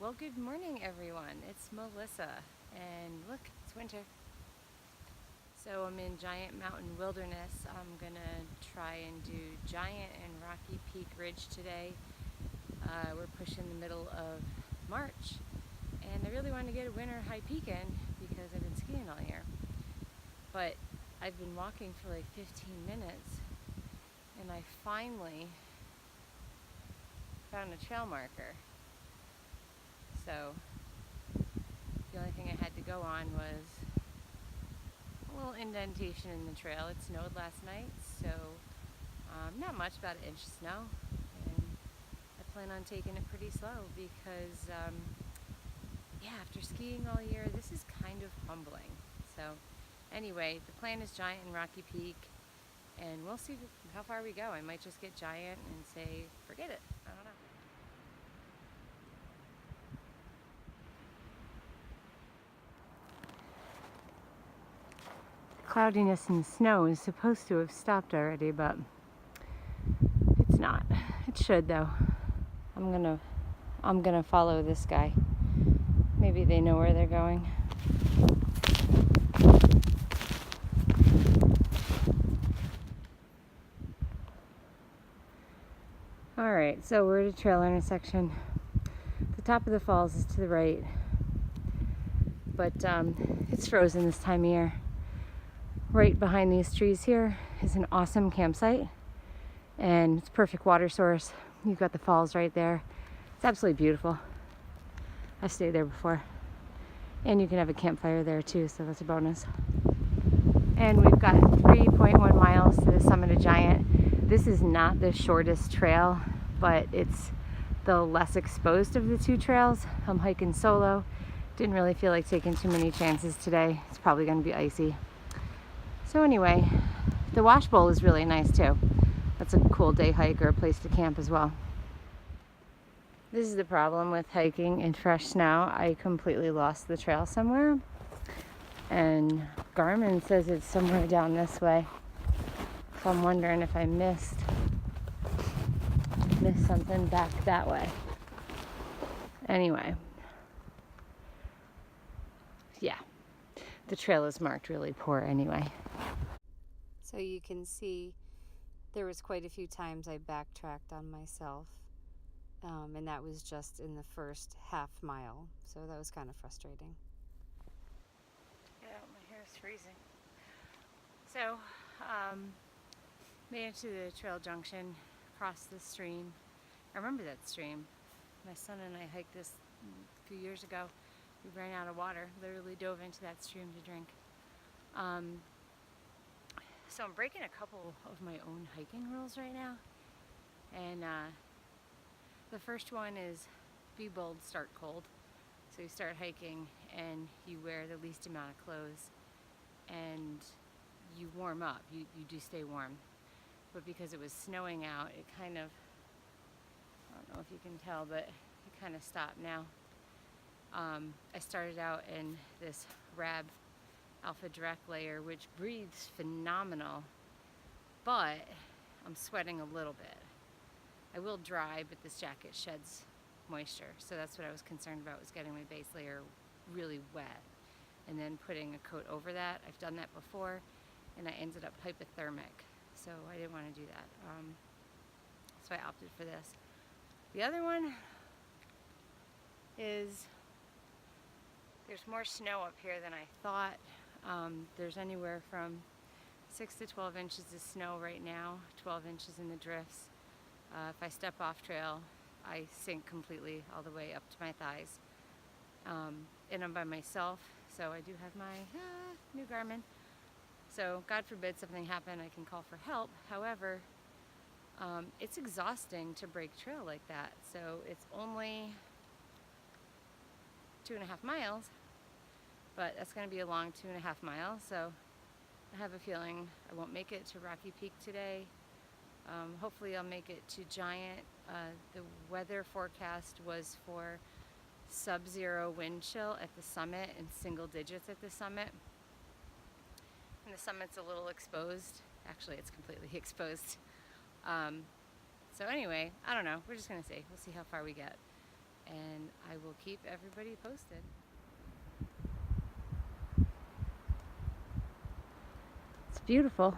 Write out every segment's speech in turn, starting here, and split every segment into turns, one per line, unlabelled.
Well, good morning, everyone. It's Melissa, and look, it's winter. So I'm in Giant Mountain Wilderness. I'm gonna try and do Giant and Rocky Peak Ridge today. We're pushing the middle of March, and I really wanted to get a winter high peak in because I've been skiing all year. But I've been walking for like 15 minutes, and I finally found a trail marker. So the only thing I had to go on was a little indentation in the trail. It snowed last night, so not much, about an inch of snow, and I plan on taking it pretty slow because yeah, after skiing all year, this is kind of humbling. So anyway, the plan is Giant and Rocky Peak, and we'll see how far we go. I might just get Giant and say forget it. I don't know. Cloudiness and snow is supposed to have stopped already, but it's not. It should though. I'm gonna follow this guy. Maybe they know where they're going. Alright, so we're at a trail intersection. The top of the falls is to the right, but it's frozen this time of year. Right behind these trees here is an awesome campsite, and it's a perfect water source. You've got the falls right there. It's absolutely beautiful. I've stayed there before. And you can have a campfire there too, so that's a bonus. And we've got 3.1 miles to the summit of Giant. This is not the shortest trail, but it's the less exposed of the two trails. I'm hiking solo. Didn't really feel like taking too many chances today. It's probably going to be icy. So anyway, the wash bowl is really nice too. That's a cool day hike or a place to camp as well. This is the problem with hiking in fresh snow. I completely lost the trail somewhere, and Garmin says it's somewhere down this way. So I'm wondering if I missed something back that way. Anyway, yeah, the trail is marked really poor anyway. So you can see there was quite a few times I backtracked on myself, and that was just in the first half mile, so that was kind of frustrating. Yeah, my hair is freezing. So, made it to the trail junction, crossed the stream. I remember that stream. My son and I hiked this a few years ago. We ran out of water, literally dove into that stream to drink. So I'm breaking a couple of my own hiking rules right now. And the first one is be bold, start cold. So you start hiking and you wear the least amount of clothes and you warm up. You do stay warm. But because it was snowing out, it kind of, I don't know if you can tell, but it kind of stopped now. I started out in this Rab Alpha Direct layer, which breathes phenomenal, but I'm sweating a little bit. I will dry, but this jacket sheds moisture, so that's what I was concerned about, was getting my base layer really wet and then putting a coat over that. I've done that before and I ended up hypothermic, so I didn't want to do that. So I opted for this. The other one is there's more snow up here than I thought. There's anywhere from 6 to 12 inches of snow right now, 12 inches in the drifts. If I step off trail, I sink completely all the way up to my thighs. And I'm by myself, so I do have my new Garmin. So God forbid something happen, I can call for help. However, it's exhausting to break trail like that. So it's only 2.5 miles, but that's going to be a long 2.5 miles. So I have a feeling I won't make it to Rocky Peak today. Hopefully I'll make it to Giant. The weather forecast was for sub-zero wind chill at the summit and single digits at the summit. And the summit's a little exposed. Actually, it's completely exposed. So anyway, I don't know. We're just going to see. We'll see how far we get. and I will keep everybody posted. It's beautiful.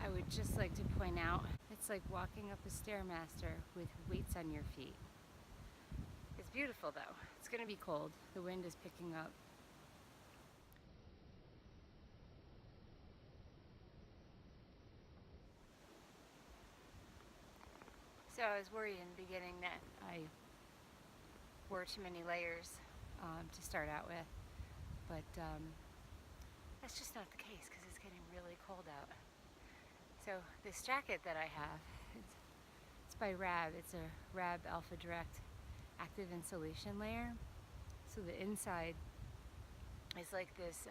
I would just like to point out, it's like walking up a Stairmaster with weights on your feet. It's beautiful though. It's going to be cold. The wind is picking up. So I was worried in the beginning that I wore too many layers to start out with, but that's just not the case because it's getting really cold out. So this jacket that I have, it's by Rab. It's a Rab Alpha Direct active insulation layer. So the inside is like this,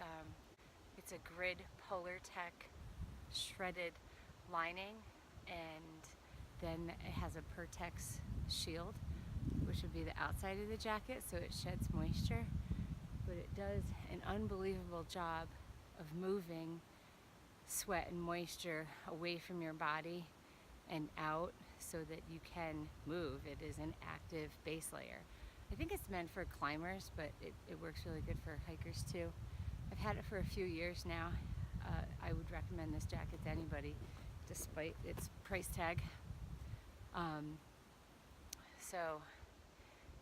it's a grid Polar Tech shredded lining, and then it has a Pertex shield, which would be the outside of the jacket, so it sheds moisture, but it does an unbelievable job of moving sweat and moisture away from your body and out so that you can move. It is an active base layer. I think it's meant for climbers, but it works really good for hikers too. I've had it for a few years now. I would recommend this jacket to anybody despite its price tag. So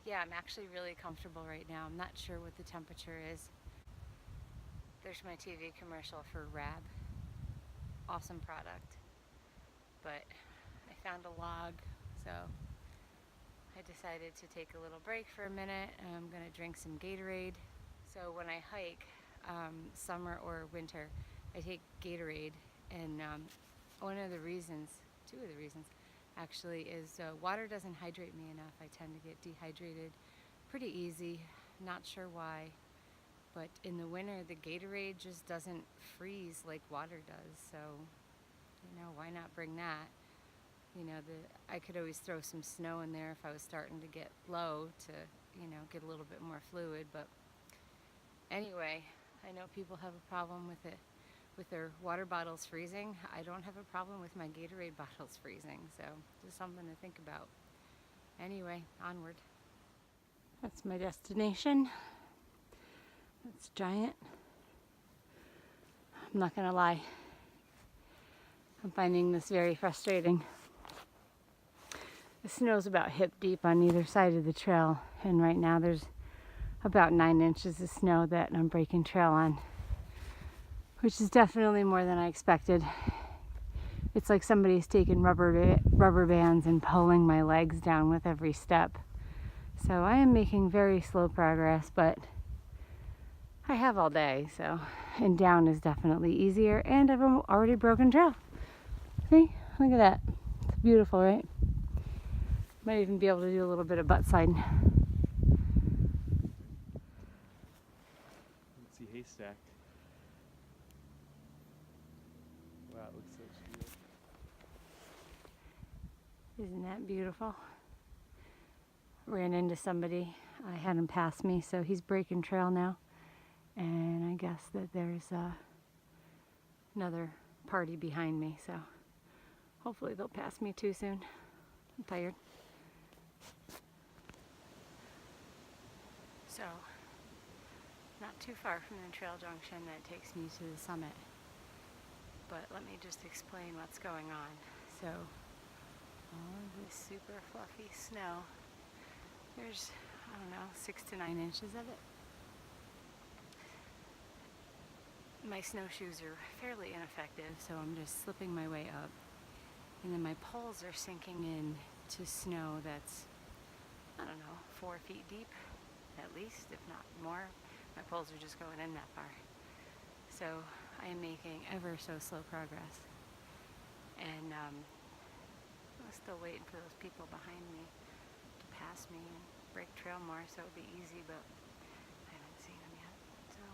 yeah, I'm actually really comfortable right now. I'm not sure what the temperature is. There's my TV commercial for Rab. Awesome product. But I found a log, so I decided to take a little break for a minute, and I'm gonna drink some Gatorade. So when I hike, summer or winter, I take Gatorade, and one of the reasons, two of the reasons actually, is water doesn't hydrate me enough. I tend to get dehydrated pretty easy, not sure why, but in the winter the Gatorade just doesn't freeze like water does, so you know, why not bring that? You know, I could always throw some snow in there if I was starting to get low to, you know, get a little bit more fluid. But anyway, I know people have a problem with it, with their water bottles freezing. I don't have a problem with my Gatorade bottles freezing, so just something to think about. Anyway, onward. That's my destination. It's giant. I'm not gonna lie, I'm finding this very frustrating. The snow's about hip deep on either side of the trail, and right now there's about 9 inches of snow that I'm breaking trail on, which is definitely more than I expected. It's like somebody's taken rubber bands and pulling my legs down with every step. So I am making very slow progress, but I have all day, so, and down is definitely easier, and I've already broken trail. See, look at that. It's beautiful, right? Might even be able to do a little bit of butt sliding.
Let's see, haystack. Wow, it looks so sweet.
Isn't that beautiful? Ran into somebody. I had him pass me, so he's breaking trail now. And I guess that there's another party behind me, so hopefully they'll pass me too soon. I'm tired. So, not too far from the trail junction that takes me to the summit. But let me just explain what's going on. So, all of this super fluffy snow, there's, I don't know, 6 to 9 inches of it. My snowshoes are fairly ineffective, so I'm just slipping my way up. And then my poles are sinking in to snow that's, I don't know, 4 feet deep, at least, if not more. My poles are just going in that far. So I am making ever so slow progress. And I'm still waiting for those people behind me to pass me and break trail more, so it'll be easy, but I haven't seen them yet. So,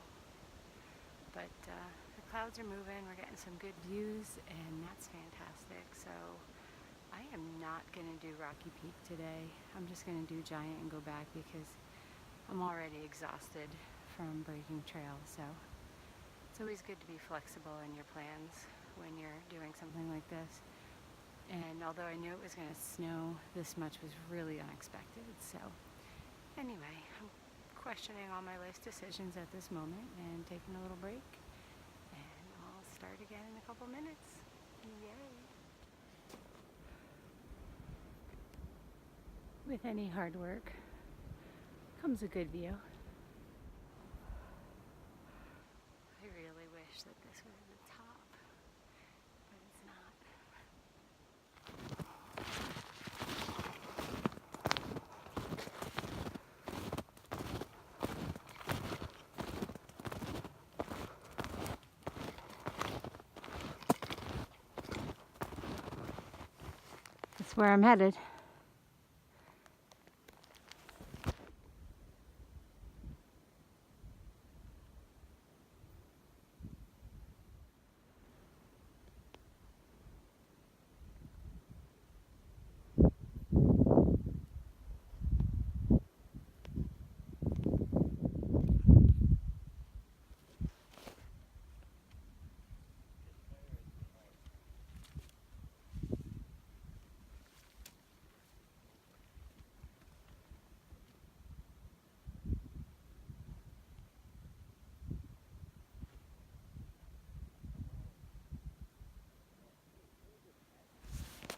but the clouds are moving, we're getting some good views, and that's fantastic. So I am not going to do Rocky Peak today. I'm just going to do Giant and go back because I'm already exhausted from breaking trail. So it's always good to be flexible in your plans when you're doing something like this. And although I knew it was going to snow, this much was really unexpected. So anyway, I'm questioning all my life decisions at this moment and taking a little break. And I'll start again in a couple minutes. Yay! With any hard work comes a good view. I really wish that this was the top, but it's not. That's where I'm headed.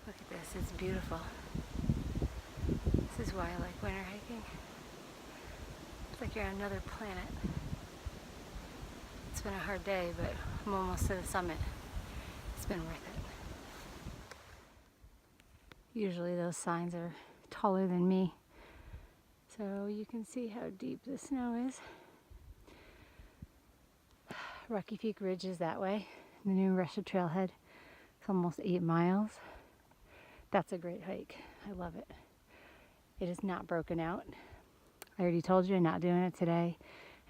Look at this, it's beautiful. This is why I like winter hiking. It's like you're on another planet. It's been a hard day, but I'm almost to the summit. It's been worth it. Usually those signs are taller than me, so you can see how deep the snow is. Rocky Peak Ridge is that way. The new Russia Trailhead. It's almost 8 miles. That's a great hike. I love it. It is not broken out. I already told you I'm not doing it today,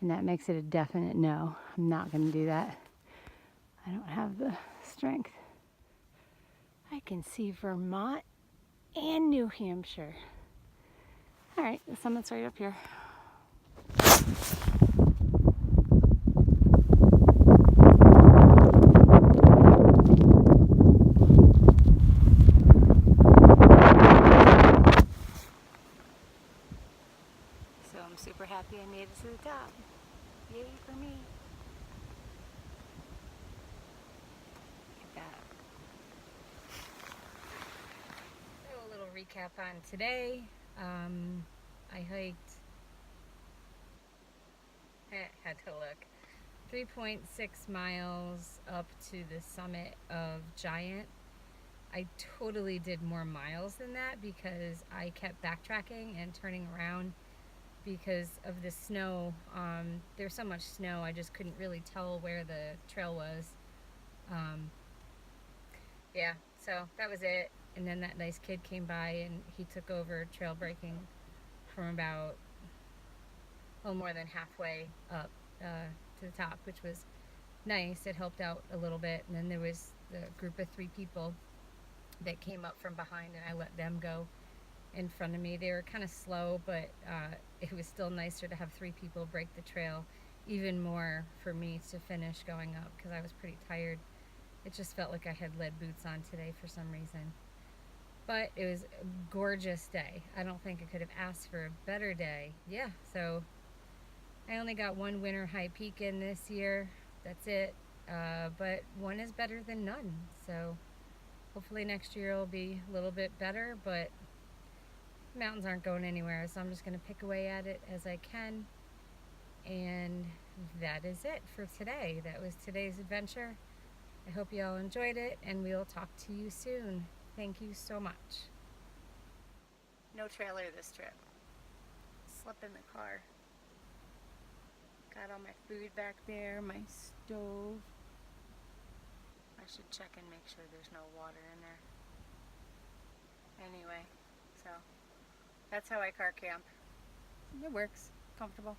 and that makes it a definite no. I'm not going to do that. I don't have the strength. I can see Vermont and New Hampshire. All right, the summit's right up here. So I'm super happy I made it to the top. Yay for me. Look at that. So a little recap on today. I hiked, had to look, 3.6 miles up to the summit of Giant. I totally did more miles than that because I kept backtracking and turning around because of the snow. There's so much snow, I just couldn't really tell where the trail was. Yeah, so that was it. And then that nice kid came by and he took over trail breaking from about a little more than halfway up to the top, which was nice. It helped out a little bit. And then there was the group of 3 people that came up from behind, and I let them go in front of me. They were kind of slow, but it was still nicer to have 3 people break the trail, even more for me to finish going up because I was pretty tired. It just felt like I had lead boots on today for some reason. But it was a gorgeous day. I don't think I could have asked for a better day. Yeah, so I only got 1 winter high peak in this year. That's it. But 1 is better than none. So hopefully next year will be a little bit better, but mountains aren't going anywhere, so I'm just going to pick away at it as I can. And that is it for today. That was today's adventure. I hope you all enjoyed it, and we'll talk to you soon. Thank you so much. No trailer this trip. Slept in the car. Got all my food back there, my stove. I should check and make sure there's no water in there. Anyway, so that's how I car camp. It works. Comfortable.